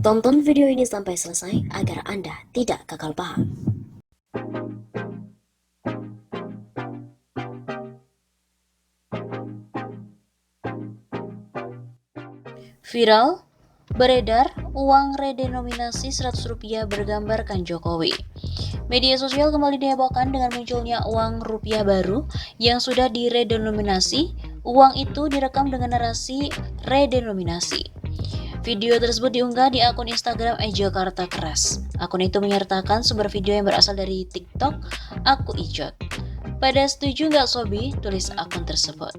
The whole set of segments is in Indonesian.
Tonton video ini sampai selesai agar Anda tidak gagal paham. Viral, beredar uang redenominasi Rp100 bergambarkan Jokowi. Media sosial kembali dihebohkan dengan munculnya uang rupiah baru yang sudah diredenominasi. Uang itu direkam dengan narasi redenominasi. Video tersebut diunggah di akun Instagram @jakartakeras. Akun itu menyertakan sumber video yang berasal dari TikTok, Aku Ijot. Pada setuju nggak Sobi, tulis akun tersebut.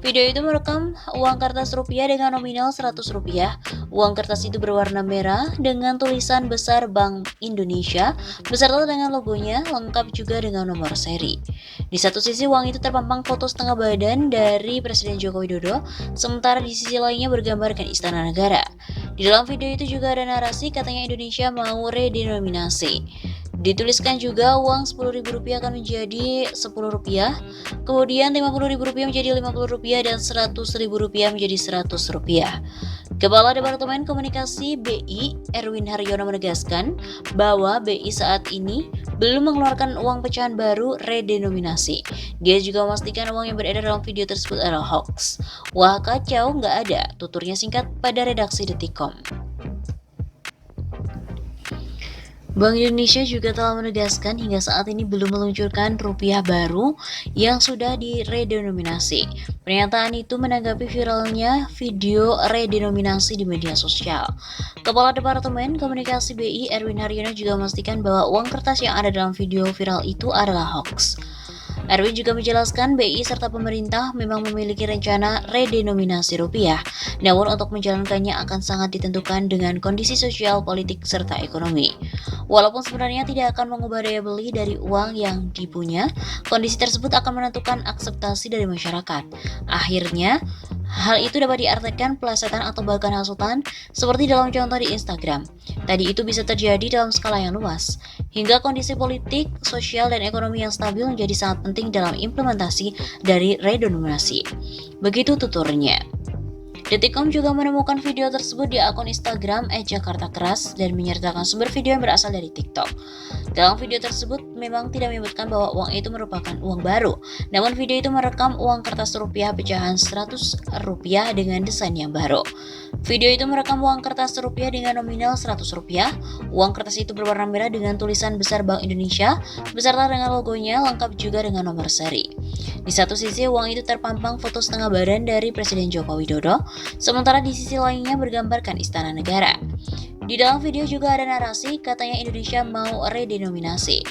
Video itu merekam uang kertas rupiah dengan nominal Rp100. Uang kertas itu berwarna merah dengan tulisan besar Bank Indonesia, beserta dengan logonya, lengkap juga dengan nomor seri. Di satu sisi uang itu terpampang foto setengah badan dari Presiden Joko Widodo, sementara di sisi lainnya bergambarkan Istana Negara. Di dalam video itu juga ada narasi katanya Indonesia mau redenominasi. Dituliskan juga uang Rp10.000 akan menjadi Rp10, kemudian Rp50.000 menjadi Rp50 dan Rp100.000 menjadi Rp100. Kepala Departemen Komunikasi BI, Erwin Haryono menegaskan bahwa BI saat ini belum mengeluarkan uang pecahan baru redenominasi. Dia juga memastikan uang yang beredar dalam video tersebut adalah hoax. Wah kacau, nggak ada, tuturnya singkat pada redaksi Detikcom. Bank Indonesia juga telah menegaskan hingga saat ini belum meluncurkan rupiah baru yang sudah diredenominasi. Pernyataan itu menanggapi viralnya video redenominasi di media sosial. Kepala Departemen Komunikasi BI, Erwin Haryono juga memastikan bahwa uang kertas yang ada dalam video viral itu adalah hoax. Erwin juga menjelaskan BI serta pemerintah memang memiliki rencana redenominasi rupiah, namun untuk menjalankannya akan sangat ditentukan dengan kondisi sosial, politik, serta ekonomi. Walaupun sebenarnya tidak akan mengubah daya beli dari uang yang dipunya, kondisi tersebut akan menentukan akseptasi dari masyarakat. Akhirnya, hal itu dapat diartikan pelesetan atau bahkan hasutan seperti dalam contoh di Instagram. Tadi itu bisa terjadi dalam skala yang luas, hingga kondisi politik, sosial, dan ekonomi yang stabil menjadi sangat penting dalam implementasi dari redenominasi. Begitu tuturnya. Detikcom juga menemukan video tersebut di akun Instagram @jakartakeras dan menyertakan sumber video yang berasal dari TikTok. Dalam video tersebut memang tidak menyebutkan bahwa uang itu merupakan uang baru, namun video itu merekam uang kertas rupiah pecahan Rp100 dengan desain yang baru. Video itu merekam uang kertas rupiah dengan nominal Rp100. Uang kertas itu berwarna merah dengan tulisan besar Bank Indonesia, beserta dengan logonya, lengkap juga dengan nomor seri. Di satu sisi uang itu terpampang foto setengah badan dari Presiden Joko Widodo, sementara di sisi lainnya bergambarkan Istana Negara. Di dalam video juga ada narasi katanya Indonesia mau redenominasi.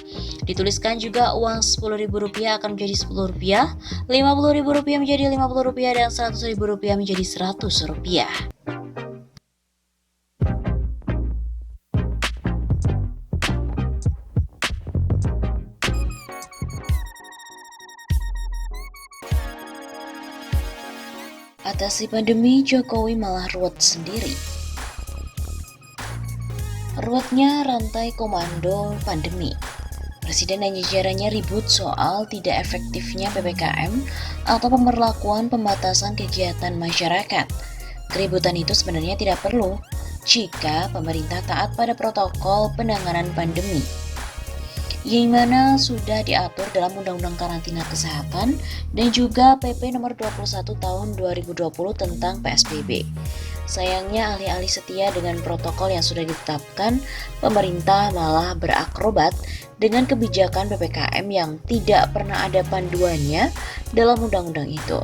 Dituliskan juga uang Rp10.000 akan menjadi Rp10, Rp50.000 menjadi Rp50 dan Rp100.000 menjadi Rp100. Atasi pandemi, Jokowi malah ruwet sendiri. Ruwetnya rantai komando pandemi. Presiden dan jajarannya ribut soal tidak efektifnya PPKM atau pemberlakuan pembatasan kegiatan masyarakat. Keributan itu sebenarnya tidak perlu jika pemerintah taat pada protokol penanganan pandemi, yang mana sudah diatur dalam Undang-Undang Karantina Kesehatan dan juga PP nomor 21 tahun 2020 tentang PSBB. Sayangnya alih-alih setia dengan protokol yang sudah ditetapkan, pemerintah malah berakrobat dengan kebijakan PPKM yang tidak pernah ada panduannya dalam undang-undang itu.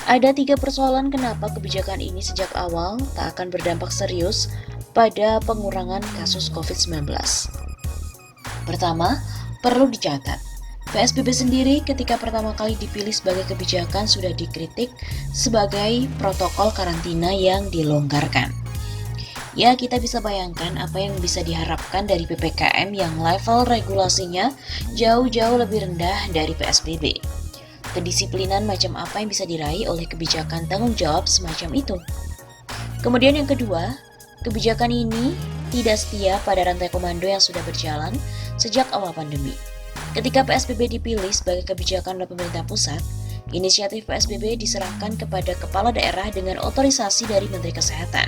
Ada 3 persoalan kenapa kebijakan ini sejak awal tak akan berdampak serius pada pengurangan kasus COVID-19. Pertama, perlu dicatat, PSBB sendiri ketika pertama kali dipilih sebagai kebijakan sudah dikritik sebagai protokol karantina yang dilonggarkan. Ya, kita bisa bayangkan apa yang bisa diharapkan dari PPKM yang level regulasinya jauh-jauh lebih rendah dari PSBB. Kedisiplinan macam apa yang bisa diraih oleh kebijakan tanggung jawab semacam itu. Kemudian yang kedua, kebijakan ini tidak setia pada rantai komando yang sudah berjalan sejak awal pandemi. Ketika PSBB dipilih sebagai kebijakan oleh pemerintah pusat, inisiatif PSBB diserahkan kepada kepala daerah dengan otorisasi dari Menteri Kesehatan.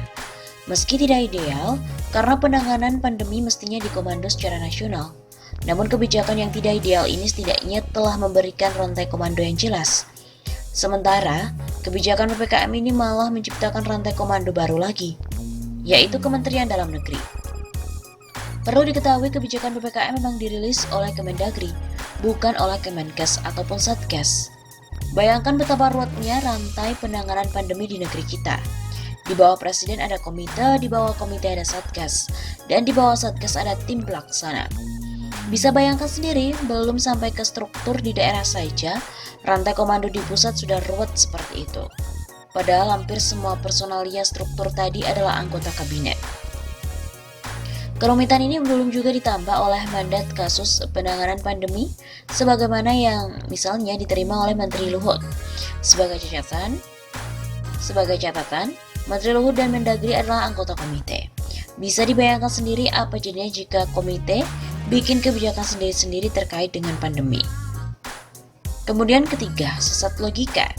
Meski tidak ideal, karena penanganan pandemi mestinya dikomando secara nasional. Namun kebijakan yang tidak ideal ini setidaknya telah memberikan rantai komando yang jelas. Sementara, kebijakan PPKM ini malah menciptakan rantai komando baru lagi, yaitu Kementerian Dalam Negeri. Perlu diketahui kebijakan PPKM memang dirilis oleh Kemendagri, bukan oleh Kemenkes ataupun Satgas. Bayangkan betapa ruwetnya rantai penanganan pandemi di negeri kita. Di bawah Presiden ada komite, di bawah komite ada Satgas, dan di bawah Satgas ada tim pelaksana. Bisa bayangkan sendiri, belum sampai ke struktur di daerah saja, rantai komando di pusat sudah ruwet seperti itu. Padahal hampir semua personalia struktur tadi adalah anggota kabinet. Kerumitan ini belum juga ditambah oleh mandat kasus penanganan pandemi, sebagaimana yang misalnya diterima oleh Menteri Luhut. Sebagai catatan, Menteri Luhut dan Mendagri adalah anggota komite. Bisa dibayangkan sendiri apa jadinya jika komite bikin kebijakan sendiri-sendiri terkait dengan pandemi. Kemudian ketiga, sesat logika.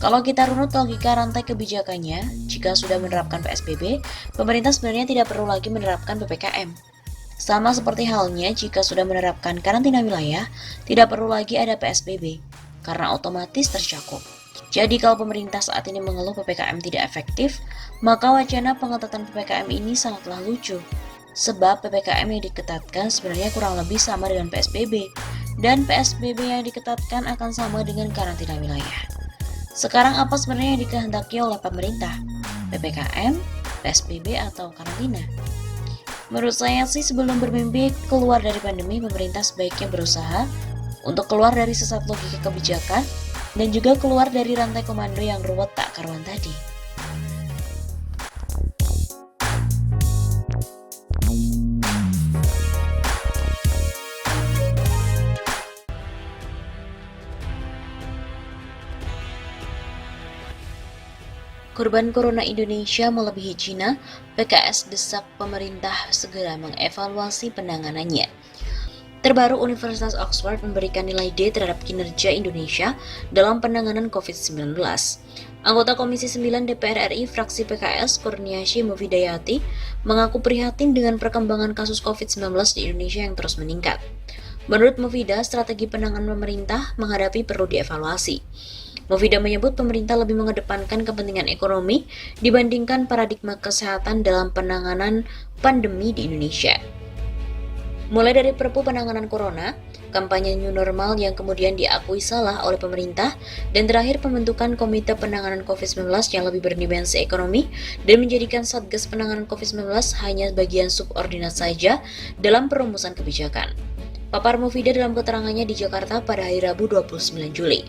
Kalau kita runut logika rantai kebijakannya, jika sudah menerapkan PSBB, pemerintah sebenarnya tidak perlu lagi menerapkan PPKM. Sama seperti halnya jika sudah menerapkan karantina wilayah, tidak perlu lagi ada PSBB, karena otomatis tercakup. Jadi kalau pemerintah saat ini mengeluh PPKM tidak efektif, maka wacana pengetatan PPKM ini sangatlah lucu. Sebab PPKM yang diketatkan sebenarnya kurang lebih sama dengan PSBB, dan PSBB yang diketatkan akan sama dengan karantina wilayah. Sekarang apa sebenarnya yang dikehendaki oleh pemerintah? PPKM, PSBB, atau karantina? Menurut saya sih sebelum bermimpi keluar dari pandemi, pemerintah sebaiknya berusaha untuk keluar dari sesat logika kebijakan dan juga keluar dari rantai komando yang ruwet tak karuan tadi. Korban Corona Indonesia melebihi Cina, PKS desak pemerintah segera mengevaluasi penanganannya. Terbaru, Universitas Oxford memberikan nilai D terhadap kinerja Indonesia dalam penanganan COVID-19. Anggota Komisi 9 DPR RI fraksi PKS Kurniasih Mufidayati mengaku prihatin dengan perkembangan kasus COVID-19 di Indonesia yang terus meningkat. Menurut Mufida, strategi penanganan pemerintah menghadapi perlu dievaluasi. Mufida menyebut pemerintah lebih mengedepankan kepentingan ekonomi dibandingkan paradigma kesehatan dalam penanganan pandemi di Indonesia. Mulai dari Perpu Penanganan Corona, kampanye new normal yang kemudian diakui salah oleh pemerintah, dan terakhir pembentukan Komite Penanganan COVID-19 yang lebih berdimensi ekonomi dan menjadikan Satgas Penanganan COVID-19 hanya bagian subordinat saja dalam perumusan kebijakan. Papar Mufida dalam keterangannya di Jakarta pada hari Rabu 29 Juli.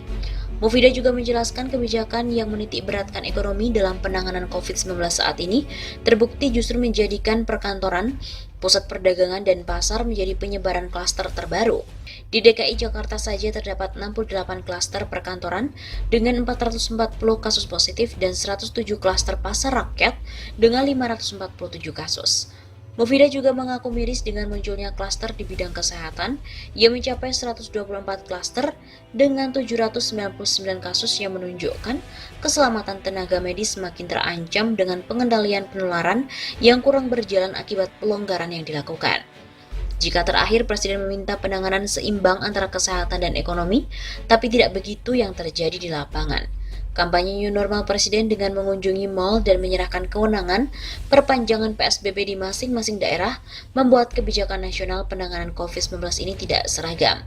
Mufida juga menjelaskan kebijakan yang menitik beratkan ekonomi dalam penanganan COVID-19 saat ini terbukti justru menjadikan perkantoran, pusat perdagangan, dan pasar menjadi penyebaran klaster terbaru. Di DKI Jakarta saja terdapat 68 klaster perkantoran dengan 440 kasus positif dan 107 klaster pasar rakyat dengan 547 kasus. Mufida juga mengaku miris dengan munculnya klaster di bidang kesehatan yang mencapai 124 klaster dengan 799 kasus yang menunjukkan keselamatan tenaga medis semakin terancam dengan pengendalian penularan yang kurang berjalan akibat pelonggaran yang dilakukan. Jika terakhir Presiden meminta penanganan seimbang antara kesehatan dan ekonomi, tapi tidak begitu yang terjadi di lapangan. Kampanye new normal Presiden dengan mengunjungi mal dan menyerahkan kewenangan perpanjangan PSBB di masing-masing daerah membuat kebijakan nasional penanganan COVID-19 ini tidak seragam.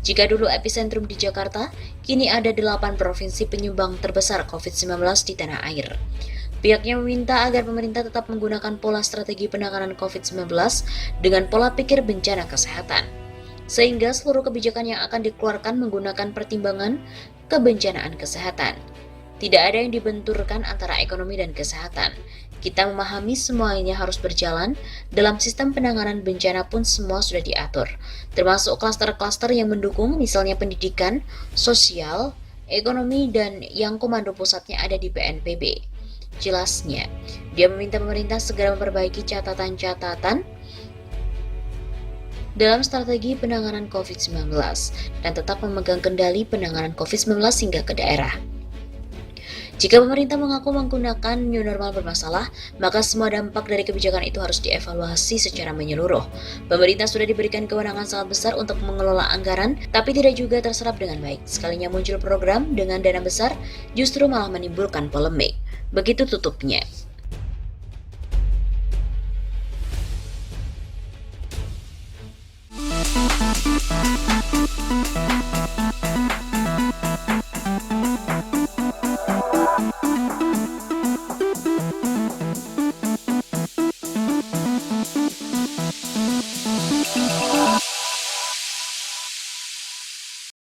Jika dulu epicentrum di Jakarta, kini ada 8 provinsi penyumbang terbesar COVID-19 di tanah air. Pihaknya meminta agar pemerintah tetap menggunakan pola strategi penanganan COVID-19 dengan pola pikir bencana kesehatan, sehingga seluruh kebijakan yang akan dikeluarkan menggunakan pertimbangan kebencanaan kesehatan. Tidak ada yang dibenturkan antara ekonomi dan kesehatan. Kita memahami semuanya harus berjalan, dalam sistem penanganan bencana pun semua sudah diatur, termasuk klaster-klaster yang mendukung misalnya pendidikan, sosial, ekonomi, dan yang komando pusatnya ada di BNPB. Jelasnya, dia meminta pemerintah segera memperbaiki catatan-catatan dalam strategi penanganan COVID-19 dan tetap memegang kendali penanganan COVID-19 hingga ke daerah. Jika pemerintah mengaku menggunakan new normal bermasalah, maka semua dampak dari kebijakan itu harus dievaluasi secara menyeluruh. Pemerintah sudah diberikan kewenangan sangat besar untuk mengelola anggaran, tapi tidak juga terserap dengan baik. Sekalinya muncul program dengan dana besar, justru malah menimbulkan polemik. Begitu tutupnya.